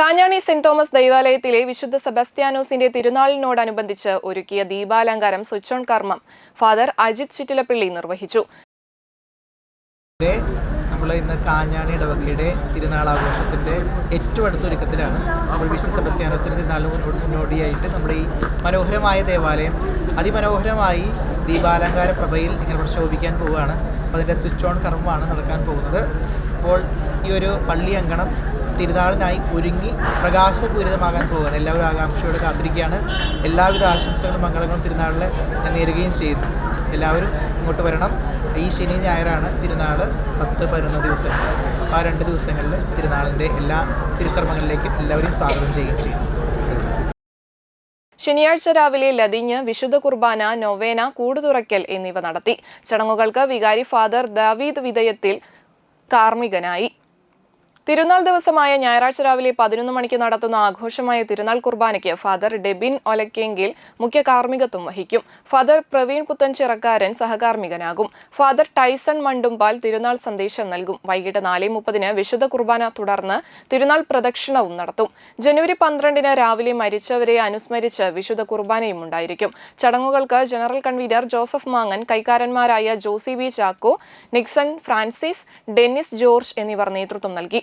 Kanjani saint Thomas ദൈവാലയത്തിലെ വിശുദ്ധ സെബസ്ത്യാനോസിന്റെ തിരുനാളിനോടനുബന്ധിച്ച് ഒരുക്കിയ ദീപാലങ്കാരം switch on കർമ്മം ഫാദർ അജിത് ചിറ്റിലപ്പള്ളി നിർവഹിച്ചു. നമ്മൾ ഇന്ന് കാഞ്ഞാണി ഇടവകയുടെ തിരുനാളാഘോഷത്തിൻ്റെ ഏറ്റവും അടുത്ത ഒരുക്കത്തിലാണ്. നമ്മൾ വിശുദ്ധ സെബസ്ത്യാനോസിൻ്റെ തിരുനാളിന് മുന്നോടിയായിട്ട് നമ്മുടെ ഈ മനോഹരമായ ദേവാലയം അതിമനോഹരമായി ദീപാലങ്കാര പ്രഭയിൽ ഇങ്ങനെ പ്രശോഭിക്കാൻ പോവുകയാണ്. അപ്പോൾ അതിൻ്റെ സ്വിച്ച് ഓൺ കർമ്മമാണ് നടക്കാൻ പോകുന്നത്. അപ്പോൾ ഈ ഒരു പള്ളി അങ്കണം തിരുനാളിനായി ഒരുങ്ങി പ്രകാശപൂരിതമാകാൻ പോവുകയാണ്. എല്ലാവരും ആകാംക്ഷയോടെ കാത്തിരിക്കുകയാണ്. എല്ലാവിധ ആശംസകളും മംഗളങ്ങളും തിരുനാളിൽ ഞാൻ നേരുകയും ചെയ്യുന്നു. എല്ലാവരും ഇങ്ങോട്ട് വരണം. ഈ ശനി ഞായറാണ് തിരുനാൾ, 10-11 ദിവസം. ആ 2 ദിവസങ്ങളിൽ തിരുനാളിൻ്റെ എല്ലാ തിരുക്കർമ്മങ്ങളിലേക്കും എല്ലാവരെയും സ്വാഗതം ചെയ്യുകയും ചെയ്യും. ശനിയാഴ്ച രാവിലെ ലതിഞ്ഞ് വിശുദ്ധ കുർബാന, നൊവേന, കൂടുതുറയ്ക്കൽ എന്നിവ നടത്തി. ചടങ്ങുകൾക്ക് വികാരി ഫാദർ ദാവീദ് വിധേയത്തിൽ കാർമ്മികനായി. തിരുനാൾ ദിവസമായ ഞായറാഴ്ച രാവിലെ 11 മണിക്ക് നടത്തുന്ന ആഘോഷമായ തിരുനാൾ കുർബാനയ്ക്ക് ഫാദർ ഡെബിൻ ഒലക്കെങ്കിൽ മുഖ്യ കാർമ്മികത്വം വഹിക്കും. ഫാദർ പ്രവീൺ പുത്തൻചിറക്കാരൻ സഹകാർമ്മികനാകും. ഫാദർ ടൈസൺ മണ്ടുംപാൽ തിരുനാൾ സന്ദേശം നൽകും. വൈകിട്ട് 4:30 വിശുദ്ധ കുർബാന തുടർന്ന് തിരുനാൾ പ്രദക്ഷിണവും നടത്തും. ജനുവരി 12 രാവിലെ മരിച്ചവരെ അനുസ്മരിച്ച് വിശുദ്ധ കുർബാനയും ഉണ്ടായിരിക്കും. ചടങ്ങുകൾക്ക് ജനറൽ കൺവീനർ ജോസഫ് മാങ്ങൻ, കൈക്കാരന്മാരായ ജോസി വി ചാക്കോ, നിക്സൺ ഫ്രാൻസിസ്, ഡെന്നിസ് ജോർജ് എന്നിവർ നേതൃത്വം നൽകി.